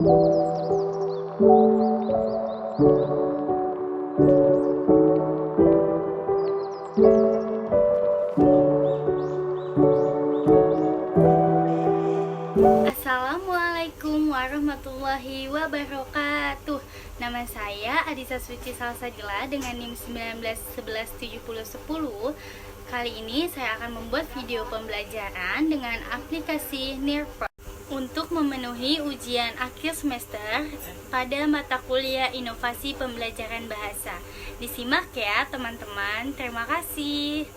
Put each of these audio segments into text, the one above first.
Assalamualaikum warahmatullahi wabarakatuh. Nama saya Adisa Suci Salsabila dengan NIM 19117010. Kali ini saya akan membuat video pembelajaran dengan aplikasi Nearpod untuk memenuhi ujian akhir semester pada mata kuliah Inovasi Pembelajaran Bahasa. Disimak ya teman-teman. Terima kasih.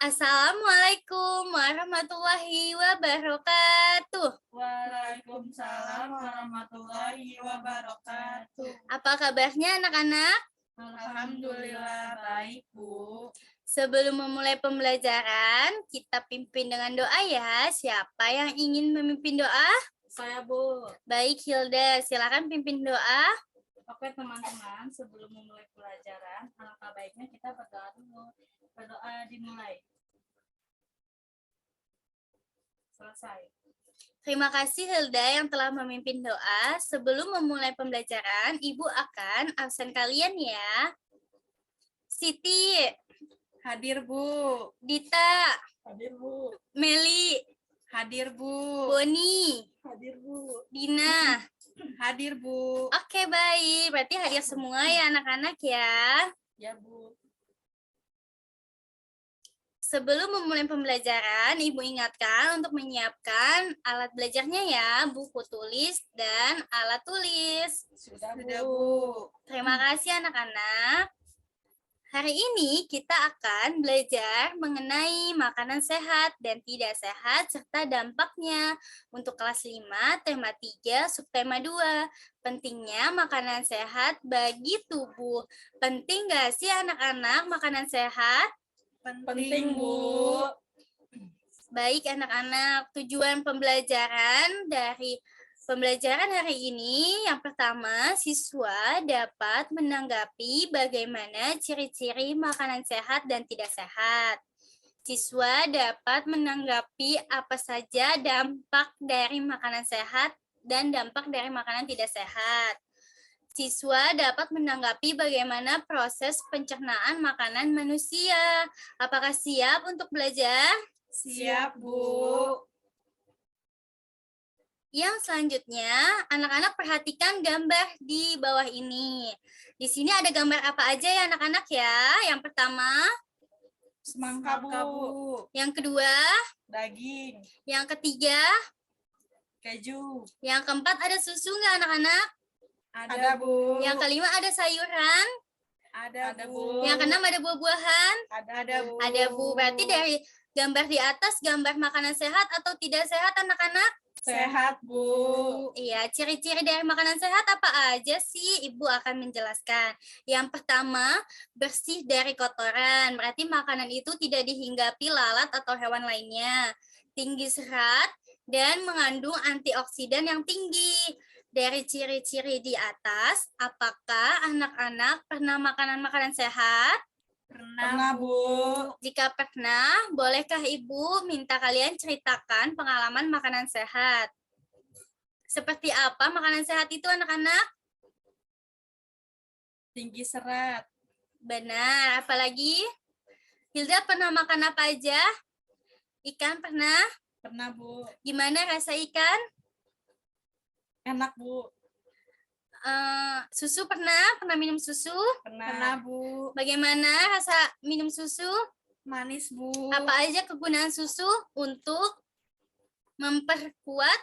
Assalamualaikum warahmatullahi wabarakatuh. Waalaikumsalam warahmatullahi wabarakatuh. Apa kabarnya anak-anak? Alhamdulillah baik, Bu. Sebelum memulai pembelajaran, kita pimpin dengan doa ya. Siapa yang ingin memimpin doa? Saya, Bu. Baik, Hilda, silakan pimpin doa. Oke, teman-teman, sebelum memulai pelajaran, alangkah baiknya kita berdoa dulu. Berdoa dimulai. Selesai. Terima kasih Hilda yang telah memimpin doa. Sebelum memulai pembelajaran, Ibu akan absen kalian ya. Siti, Hadir, Bu. Dita, Hadir, Bu. Meli, Hadir, Bu. Boni, Hadir, Bu. Dina. Hadir, Bu. Oke, baik. Berarti hadir semua ya anak-anak ya. Ya, Bu. Sebelum memulai pembelajaran, Ibu ingatkan untuk menyiapkan alat belajarnya ya, buku tulis dan alat tulis. Sudah, Bu. Terima kasih anak-anak. Hari ini kita akan belajar mengenai makanan sehat dan tidak sehat serta dampaknya. Untuk kelas 5, tema 3, subtema 2. Pentingnya makanan sehat bagi tubuh. Penting nggak sih anak-anak makanan sehat? Penting, Bu. Baik anak-anak, tujuan pembelajaran dari pembelajaran hari ini yang pertama, siswa dapat menanggapi bagaimana ciri-ciri makanan sehat dan tidak sehat. Siswa dapat menanggapi apa saja dampak dari makanan sehat dan dampak dari makanan tidak sehat. Siswa dapat menanggapi bagaimana proses pencernaan makanan manusia. Apakah siap untuk belajar? Siap, Bu. Yang selanjutnya, anak-anak perhatikan gambar di bawah ini. Di sini ada gambar apa aja ya anak-anak ya? Yang pertama, Semangka, Bu. yang kedua, Daging. yang ketiga, Keju. yang keempat ada susu nggak anak-anak? Ada, Bu. Yang kelima ada sayuran. Ada, Bu. Yang keenam ada buah-buahan. Ada, Bu. Ada, Bu. Berarti dari gambar di atas gambar makanan sehat atau tidak sehat anak-anak? Sehat, Bu. Iya, ciri-ciri dari makanan sehat apa aja sih? Ibu akan menjelaskan. Yang pertama, bersih dari kotoran. Berarti makanan itu tidak dihinggapi lalat atau hewan lainnya. Tinggi serat dan mengandung antioksidan yang tinggi. Dari ciri-ciri di atas, apakah anak-anak pernah makanan-makanan sehat? Pernah, Bu. Jika pernah, bolehkah Ibu minta kalian ceritakan pengalaman makanan sehat? Seperti apa makanan sehat itu anak-anak? Tinggi serat. Benar, apalagi? Hilda pernah makan apa aja? Ikan pernah? Pernah, Bu. Gimana rasa ikan? Enak, Bu. Susu pernah? Pernah minum susu? Pernah, Bu. Bagaimana rasa minum susu? Manis, Bu. Apa aja kegunaan susu untuk memperkuat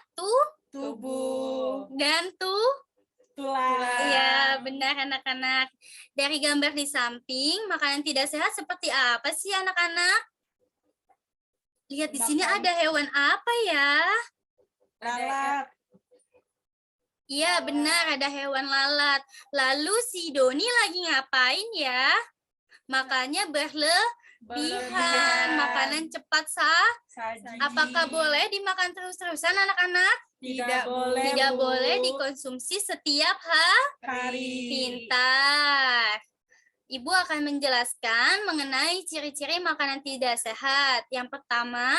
Tubuh. dan Tulang. Iya, benar anak-anak. Dari gambar di samping, makanan tidak sehat seperti apa sih anak-anak? Lihat di sini ada hewan apa ya? Lalat. Iya, benar ada hewan lalat. Lalu si Doni lagi ngapain ya? Makanya berlebihan. Makanan cepat Saji. Apakah boleh dimakan terus-terusan anak-anak? Tidak boleh, Tidak Bu. boleh dikonsumsi setiap Hari. Pintar. Ibu akan menjelaskan mengenai ciri-ciri makanan tidak sehat. Yang pertama,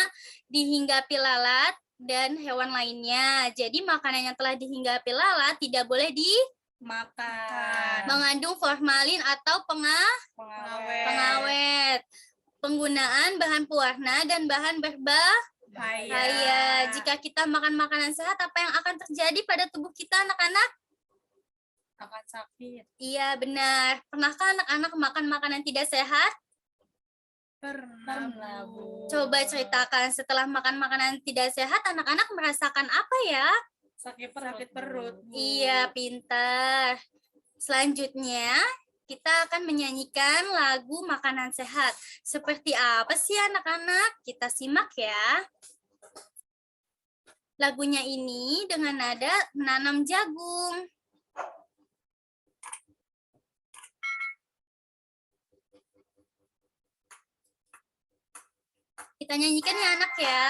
dihinggapi lalat dan hewan lainnya. Jadi makanan yang telah dihinggapi lalat tidak boleh Makan. mengandung formalin atau pengawet. Penggunaan bahan pewarna dan bahan berbahaya. Jika kita makan makanan sehat, apa yang akan terjadi pada tubuh kita, anak-anak? Akan sakit. Iya, benar. Pernahkah anak-anak makan makanan tidak sehat? Pernah, Bu. Coba ceritakan, setelah makan makanan tidak sehat, anak-anak merasakan apa ya? Sakit perut, Bu. Iya, pintar. Selanjutnya, kita akan menyanyikan lagu makanan sehat. Seperti apa sih anak-anak? Kita simak ya. Lagunya ini dengan nada menanam jagung. Kita nyanyikan ya anak ya.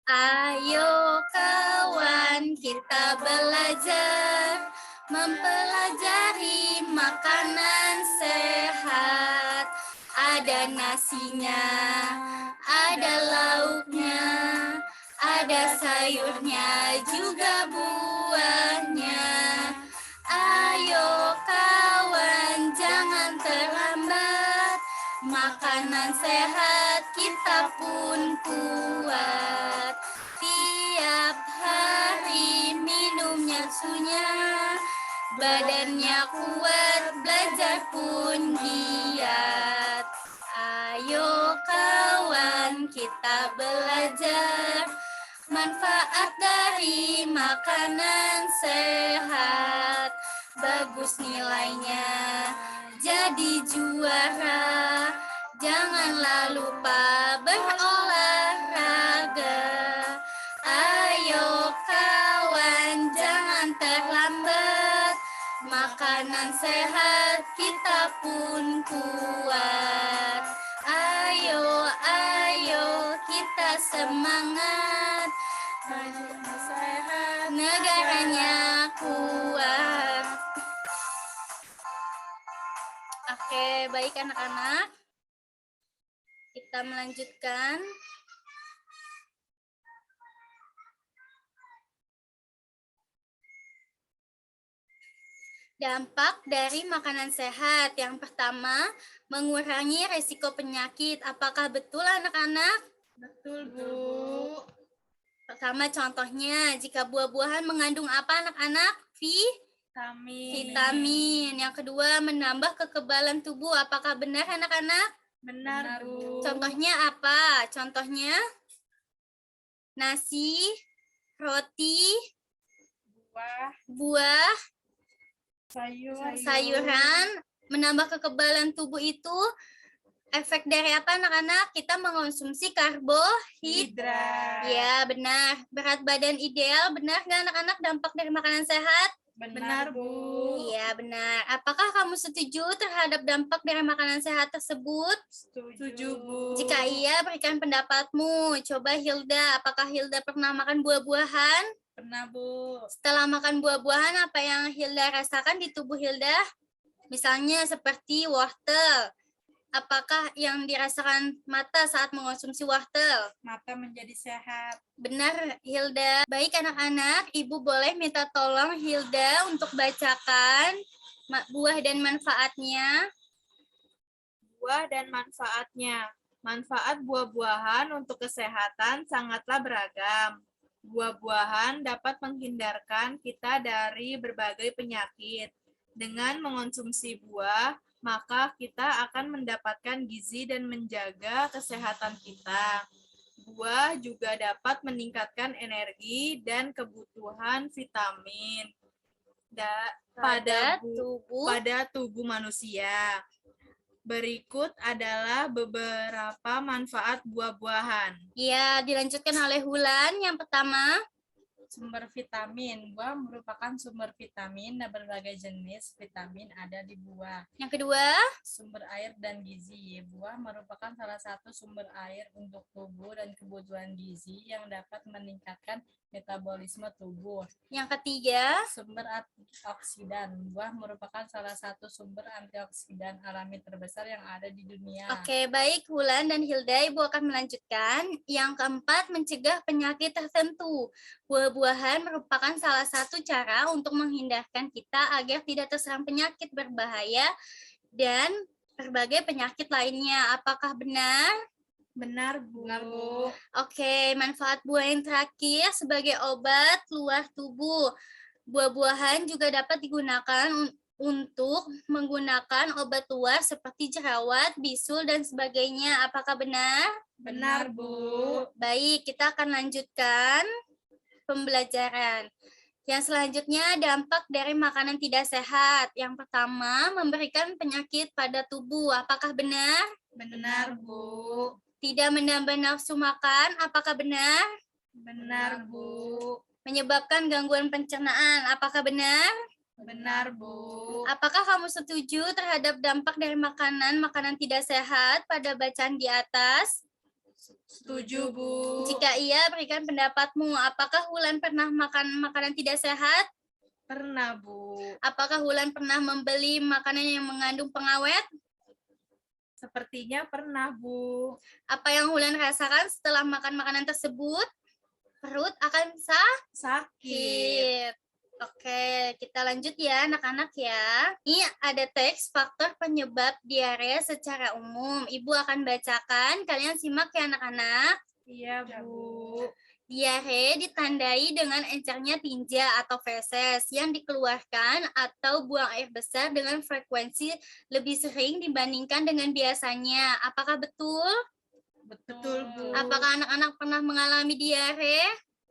Ayo kawan, kita belajar mempelajari makanan sehat. Ada nasinya, ada lauknya, ada sayurnya, juga buahnya. Ayo kawan, jangan terlambat. Makanan sehat kita pun kuat. Tiap hari minumnya sunya, badannya kuat, belajar pun giat. Ayo kawan, kita belajar manfaat dari makanan sehat. Bagus nilainya, jadi juara. Janganlah lupa berolahraga. Ayo kawan, jangan terlambat. Makanan sehat kita pun kuat. Ayo, ayo kita semangat. Sehat, negaranya kuat. Oke, baik anak-anak. Kita melanjutkan. Dampak dari makanan sehat. Yang pertama, mengurangi resiko penyakit. Apakah betul anak-anak? Betul, Bu. Pertama contohnya, jika buah-buahan mengandung apa anak-anak? Vitamin. Yang kedua, menambah kekebalan tubuh. Apakah benar anak-anak? Benar, Bu. Contohnya apa? Contohnya nasi, roti, buah, sayuran, menambah kekebalan tubuh itu efek dari apa anak-anak? Kita mengonsumsi karbohidrat. Ya, benar. Berat badan ideal, benar nggak anak-anak dampak dari makanan sehat? Benar, Bu. Iya, benar. Apakah kamu setuju terhadap dampak dari makanan sehat tersebut? Setuju, Bu. Jika iya, berikan pendapatmu. Coba Hilda, apakah Hilda pernah makan buah-buahan? Pernah, Bu. Setelah makan buah-buahan, apa yang Hilda rasakan di tubuh Hilda? Misalnya seperti wortel. Apakah yang dirasakan mata saat mengonsumsi wortel? Mata menjadi sehat. Benar, Hilda. Baik anak-anak, Ibu boleh minta tolong Hilda untuk bacakan buah dan manfaatnya. Buah dan manfaatnya. Manfaat buah-buahan untuk kesehatan sangatlah beragam. Buah-buahan dapat menghindarkan kita dari berbagai penyakit. Dengan mengonsumsi buah, maka kita akan mendapatkan gizi dan menjaga kesehatan kita. Buah juga dapat meningkatkan energi dan kebutuhan vitamin pada tubuh manusia. Berikut adalah beberapa manfaat buah-buahan. Ya, dilanjutkan oleh Hulan. Yang pertama, Sumber vitamin. Buah merupakan sumber vitamin dan berbagai jenis vitamin ada di buah. Yang kedua, Sumber air dan gizi. Buah merupakan salah satu sumber air untuk tubuh dan kebutuhan gizi yang dapat meningkatkan metabolisme tubuh. yang ketiga, Sumber antioksidan. Buah merupakan salah satu sumber antioksidan alami terbesar yang ada di dunia. Oke, baik Wulan dan Hilda, Ibu akan melanjutkan. Yang keempat, mencegah penyakit tertentu. Buah-buahan merupakan salah satu cara untuk menghindarkan kita agar tidak terserang penyakit berbahaya dan berbagai penyakit lainnya. Apakah benar? Benar, Bu. Benar, Bu. Oke, manfaat buah yang terakhir sebagai obat luar tubuh. Buah-buahan juga dapat digunakan untuk menggunakan obat luar seperti jerawat, bisul, dan sebagainya. Apakah benar? Benar, Bu. Baik, kita akan lanjutkan pembelajaran. Yang selanjutnya, dampak dari makanan tidak sehat. Yang pertama, memberikan penyakit pada tubuh. Apakah benar? Benar, Bu. Tidak menambah nafsu makan. Apakah benar? Benar, Bu. Menyebabkan gangguan pencernaan. Apakah benar? Benar, Bu. Apakah kamu setuju terhadap dampak dari makanan tidak sehat pada bacaan di atas? Setuju, Bu. Jika iya, berikan pendapatmu. Apakah Wulan pernah makan makanan tidak sehat? Pernah, Bu. Apakah Wulan pernah membeli makanan yang mengandung pengawet? Sepertinya pernah, Bu. Apa yang Wulan rasakan setelah makan makanan tersebut? Perut akan sakit. Oke, kita lanjut ya anak-anak ya. Ini ada teks faktor penyebab diare secara umum. Ibu akan bacakan, kalian simak ya anak-anak. Iya, Bu. Diare ditandai dengan encernya tinja atau feses yang dikeluarkan atau buang air besar dengan frekuensi lebih sering dibandingkan dengan biasanya. Apakah betul? Betul, Bu. Apakah anak-anak pernah mengalami diare?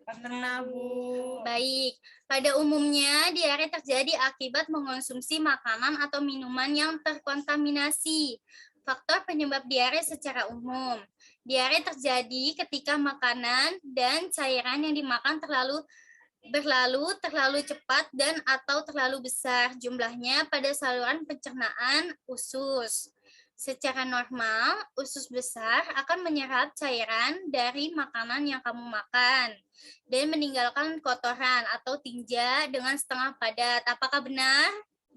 Pernah, Bu. Baik, pada umumnya diare terjadi akibat mengonsumsi makanan atau minuman yang terkontaminasi. Faktor penyebab diare secara umum. Diare terjadi ketika makanan dan cairan yang dimakan terlalu cepat dan atau terlalu besar jumlahnya pada saluran pencernaan usus. Secara normal, usus besar akan menyerap cairan dari makanan yang kamu makan dan meninggalkan kotoran atau tinja dengan setengah padat. Apakah benar?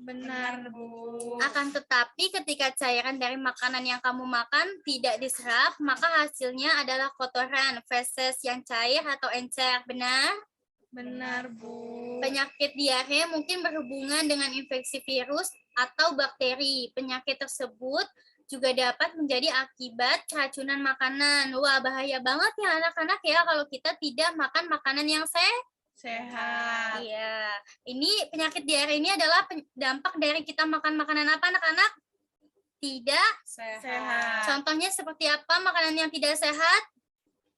Benar, Bu. Akan tetapi ketika cairan dari makanan yang kamu makan tidak diserap, maka hasilnya adalah kotoran, feses yang cair atau encer. Benar? Benar, Bu. Penyakit diare mungkin berhubungan dengan infeksi virus atau bakteri. Penyakit tersebut juga dapat menjadi akibat keracunan makanan. Wah, bahaya banget ya anak-anak ya kalau kita tidak makan makanan yang Sehat. Iya. Ini penyakit diare ini adalah dampak dari kita makan makanan apa anak-anak? Tidak Sehat. Contohnya seperti apa makanan yang tidak sehat?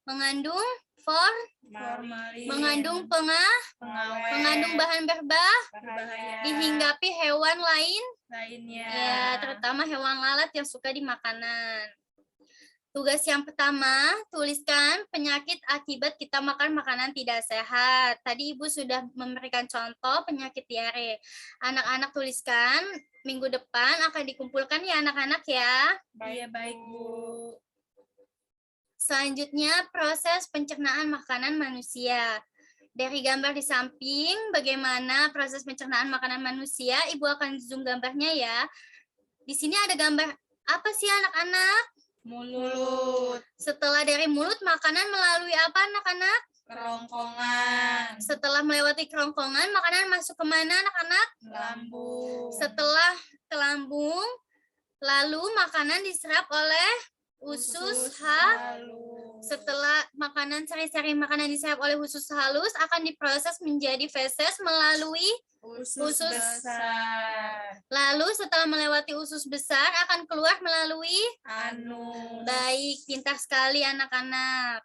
Mengandung Formalin. mengandung Pengawet. mengandung bahan Berbahaya. dihinggapi hewan Lainnya. ya, terutama hewan lalat yang suka di makanan. Tugas yang pertama, tuliskan penyakit akibat kita makan makanan tidak sehat. Tadi Ibu sudah memberikan contoh penyakit diare. Anak-anak tuliskan, minggu depan akan dikumpulkan ya anak-anak ya. Iya, baik, Bu. Selanjutnya, proses pencernaan makanan manusia. Dari gambar di samping, bagaimana proses pencernaan makanan manusia, Ibu akan zoom gambarnya ya. Di sini ada gambar apa sih anak-anak? Mulut. Setelah dari mulut, makanan melalui apa anak-anak? Kerongkongan. Setelah melewati kerongkongan, makanan masuk kemana anak-anak? Lambung. Setelah ke lambung, lalu makanan diserap oleh usus halus. Setelah sari-sari makanan diserap oleh usus halus akan diproses menjadi feses melalui Usus besar. lalu setelah melewati usus besar akan keluar melalui Anus. baik, pintar sekali anak-anak.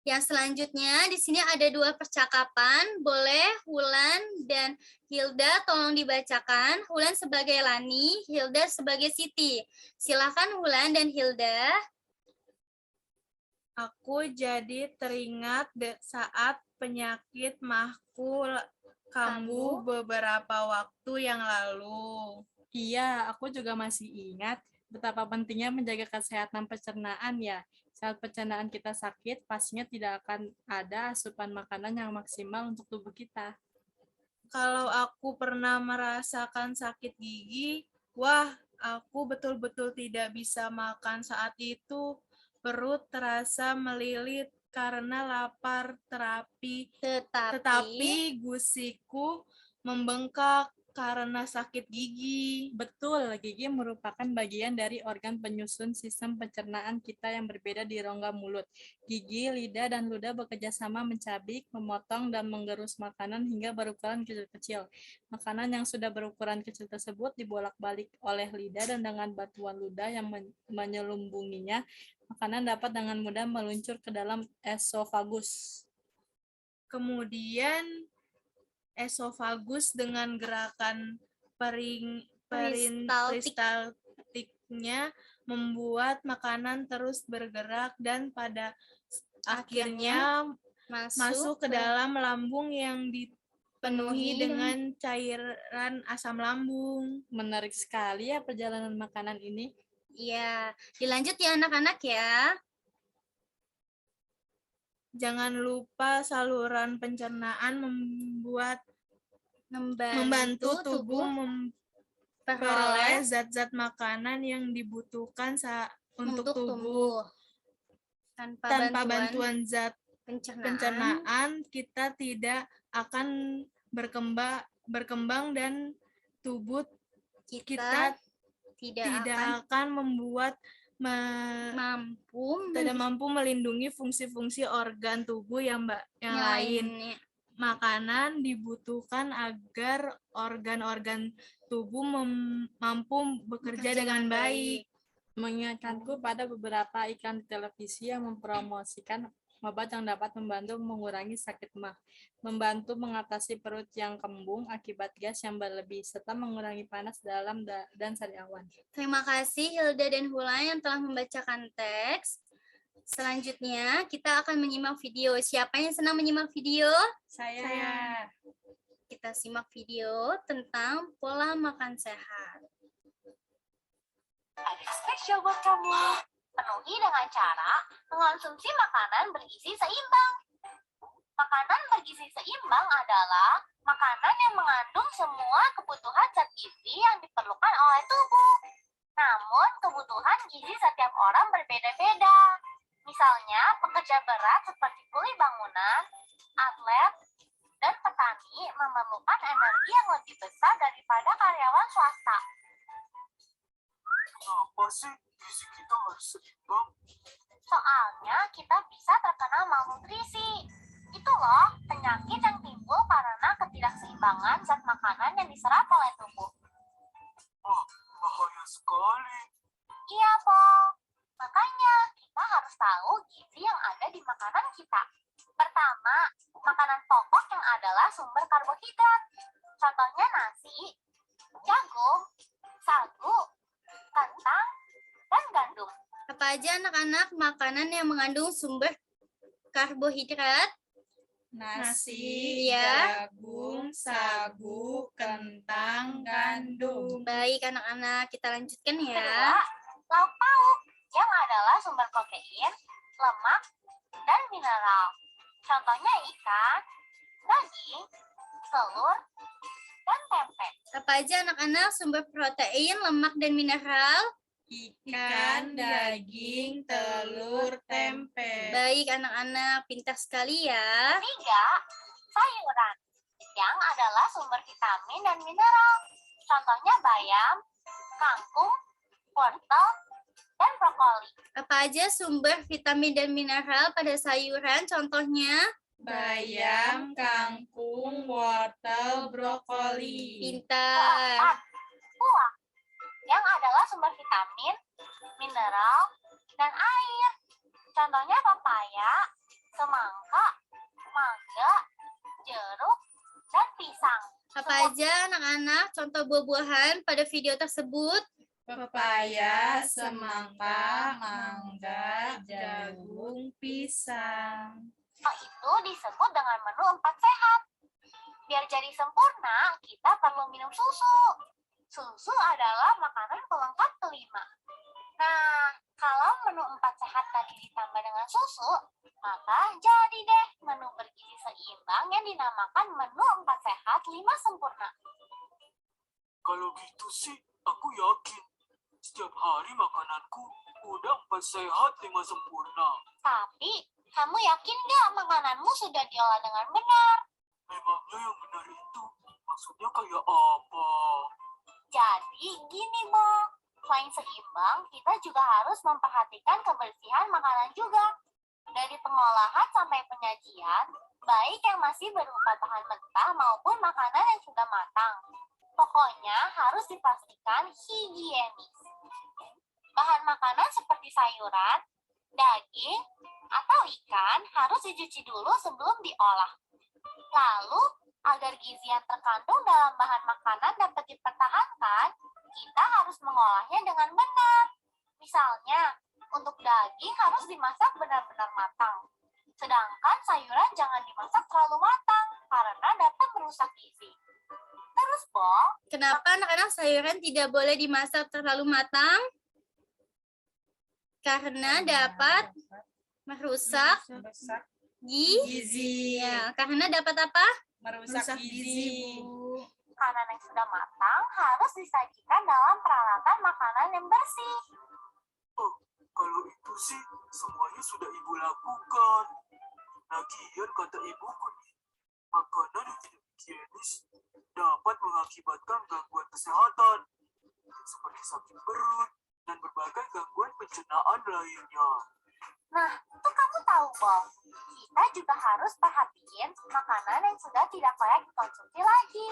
Yang selanjutnya di sini ada dua percakapan, boleh Wulan dan Hilda tolong dibacakan. Wulan sebagai Lani, Hilda sebagai Siti. Silakan Wulan dan Hilda. Aku jadi teringat saat penyakit mahku kambuh beberapa waktu yang lalu. Iya, aku juga masih ingat betapa pentingnya menjaga kesehatan pencernaan ya. Saat pencernaan kita sakit, pastinya tidak akan ada asupan makanan yang maksimal untuk tubuh kita. Kalau aku pernah merasakan sakit gigi, wah, aku betul-betul tidak bisa makan saat itu. Perut terasa melilit karena lapar Tetapi tetapi gusiku membengkak karena sakit gigi. Betul, gigi merupakan bagian dari organ penyusun sistem pencernaan kita yang berbeda di rongga mulut. Gigi, lidah, dan ludah bekerja sama mencabik, memotong, dan menggerus makanan hingga berukuran kecil-kecil. Makanan yang sudah berukuran kecil tersebut dibolak-balik oleh lidah dan dengan bantuan ludah yang menyelumbunginya, makanan dapat dengan mudah meluncur ke dalam esofagus. Kemudian esofagus dengan gerakan peristaltiknya membuat makanan terus bergerak dan pada akhirnya masuk ke dalam lambung yang dipenuhi dengan cairan asam lambung. Menarik sekali ya perjalanan makanan ini. ya, dilanjut ya anak-anak ya. Jangan lupa saluran pencernaan membantu tubuh memperoleh zat-zat makanan yang dibutuhkan untuk tubuh. Tanpa bantuan zat pencernaan, kita tidak akan berkembang dan tubuh kita tidak akan mampu melindungi fungsi-fungsi organ tubuh yang lain. Makanan dibutuhkan agar organ-organ tubuh mampu bekerja dengan baik. Mengingatkanku pada beberapa iklan di televisi yang mempromosikan obat yang dapat membantu mengurangi sakit mah, membantu mengatasi perut yang kembung akibat gas yang berlebih, serta mengurangi panas dalam dan sariawan. Terima kasih Hilda dan Hula yang telah membacakan teks. Selanjutnya kita akan menyimak video. Siapa yang senang menyimak video? Saya. Kita simak video tentang pola makan sehat. Ada spesial buat kamu. Penuhi dengan cara mengonsumsi makanan bergizi seimbang. Makanan bergizi seimbang adalah makanan yang mengandung semua kebutuhan zat gizi yang diperlukan oleh tubuh. Namun, kebutuhan gizi setiap orang berbeda-beda. Misalnya, pekerja berat seperti kuli bangunan, atlet, dan petani memerlukan energi yang lebih besar daripada karyawan swasta. Kenapa sih gizi kita harus seimbang? Soalnya kita bisa terkena malnutrisi. Itu loh, penyakit yang timbul karena ketidakseimbangan zat makanan yang diserap oleh tubuh. Wah, bahaya sekali. Iya, Paul. Makanya kita harus tahu gizi yang ada di makanan kita. Pertama, makanan pokok yang adalah sumber karbohidrat. Contohnya nasi, jagung, sagu, kentang, dan gandum. Apa aja anak-anak makanan yang mengandung sumber karbohidrat? Nasi, Ya. jagung, sagu, kentang, gandum. Baik anak-anak, kita lanjutkan Kedua, ya. lauk pauk yang adalah sumber protein, lemak, dan mineral. Contohnya ikan, daging, telur, dan tempe. Apa aja anak-anak sumber protein, lemak, dan mineral? Ikan, daging, telur, tempe. Baik anak-anak, pintar sekali ya. Tiga, sayuran yang adalah sumber vitamin dan mineral. Contohnya bayam, kangkung, wortel, dan brokoli. Apa aja sumber vitamin dan mineral pada sayuran? Contohnya? Bayam, kangkung, wortel, brokoli. Pintar. Keempat, buah yang adalah sumber vitamin, mineral, dan air. Contohnya papaya, semangka, mangga, jeruk, dan pisang. Apa aja anak-anak contoh buah-buahan pada video tersebut? Pepaya, semangka, mangga, jagung, pisang. Itu disebut dengan menu 4 sehat. Biar jadi sempurna, kita perlu minum susu. Susu adalah makanan pelengkap kelima. Nah, kalau menu 4 sehat tadi ditambah dengan susu, maka jadi deh menu bergizi seimbang yang dinamakan menu 4 sehat 5 sempurna. Kalau gitu sih, aku yakin. Setiap hari makananku udah 4 sehat 5 sempurna. Tapi, kamu yakin nggak makananmu sudah diolah dengan benar? Memangnya yang benar itu maksudnya kayak apa? Jadi, gini, Bo. Selain seimbang, kita juga harus memperhatikan kebersihan makanan juga. Dari pengolahan sampai penyajian, baik yang masih berupa bahan mentah maupun makanan yang sudah matang. Pokoknya harus dipastikan higienis. Bahan makanan seperti sayuran, daging, atau ikan harus dicuci dulu sebelum diolah. Lalu, agar gizi yang terkandung dalam bahan makanan dapat dipertahankan, kita harus mengolahnya dengan benar. Misalnya, untuk daging harus dimasak benar-benar matang. Sedangkan sayuran jangan dimasak terlalu matang karena dapat merusak gizi. Terus, Bo, Kenapa anak-anak sayuran tidak boleh dimasak terlalu matang? Karena dapat merusak Gizi. Ya, karena dapat apa? Merusak gizi. Bu. makanan yang sudah matang harus disajikan dalam peralatan makanan yang bersih. Oh, kalau itu sih semuanya sudah ibu lakukan. Lagian kata ibuku nih, makanan yang tidak higienis dapat mengakibatkan gangguan kesehatan seperti sakit perut dan berbagai gangguan pencernaan lainnya. Nah, itu kamu tahu, Bo. Kita juga harus perhatiin makanan yang sudah tidak layak dikonsumsi lagi.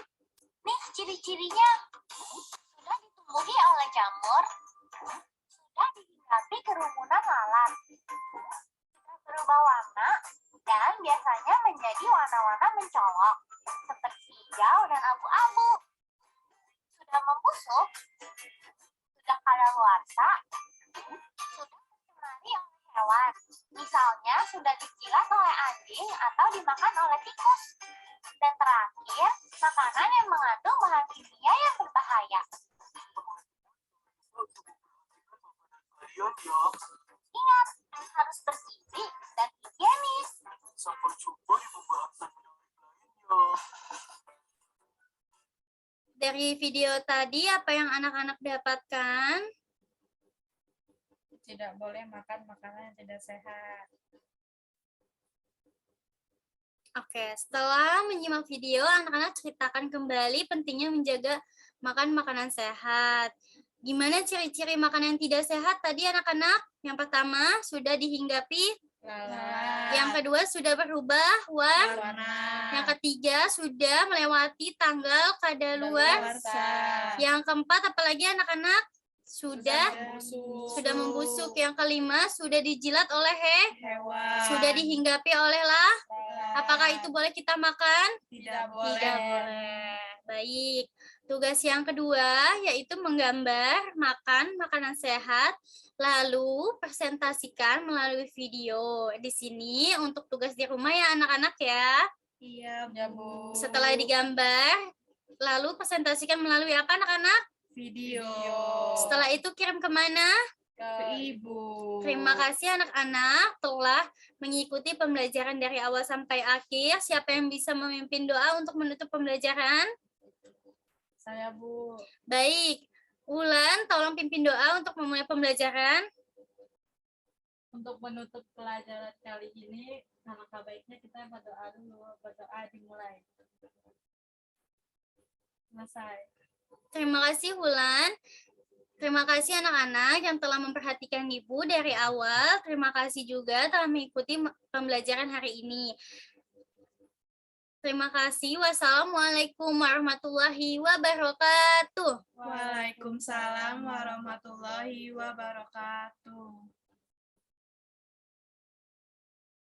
Nih ciri-cirinya. Sudah ditumbuhi oleh jamur, sudah dihinggapi kerumunan lalat, sudah berubah warna, dan biasanya menjadi warna-warna mencolok, seperti hijau dan abu-abu. Sudah membusuk, sudah kadaluarsa, sudah dicemari oleh hewan. Misalnya sudah dijilat oleh anjing atau dimakan oleh tikus. Dan terakhir, makanan yang mengandung bahan kimia yang berbahaya. Kalian ya, Ingat, harus bergizi dan higienis. sampai jumpa di pembahasan lainnya. Dari video tadi apa yang anak-anak dapatkan? Tidak boleh makan makanan yang tidak sehat. Oke, setelah menyimak video, anak-anak ceritakan kembali pentingnya menjaga makan makanan sehat. Gimana ciri-ciri makanan yang tidak sehat tadi anak-anak? Yang pertama, sudah dihinggapi. Lalat. Yang kedua, sudah berubah Warna. Yang ketiga, sudah melewati tanggal kadaluarsa. Yang keempat, apalagi anak-anak? Sudah membusuk. Yang kelima, sudah dijilat oleh Hewan. sudah dihinggapi oleh Apakah itu boleh kita makan? Tidak boleh. Tidak boleh. Baik. Tugas yang kedua yaitu menggambar makan makanan sehat, lalu presentasikan melalui video. Di sini untuk tugas di rumah ya anak-anak ya. Iya, Ya, Bu. Bu. Setelah digambar, lalu presentasikan melalui apa anak-anak? Video. Setelah itu kirim kemana? Ke Ibu. Terima kasih anak-anak telah mengikuti pembelajaran dari awal sampai akhir. Siapa yang bisa memimpin doa untuk menutup pembelajaran? Saya, Bu. Baik. Ulan, tolong pimpin doa untuk memulai pembelajaran. Untuk menutup pelajaran kali ini, alangkah baiknya kita berdoa dulu. Berdoa dimulai. Selesai. Terima kasih Ulan. Terima kasih anak-anak yang telah memperhatikan Ibu dari awal. Terima kasih juga telah mengikuti pembelajaran hari ini. Terima kasih. Wassalamualaikum warahmatullahi wabarakatuh. Waalaikumsalam warahmatullahi wabarakatuh.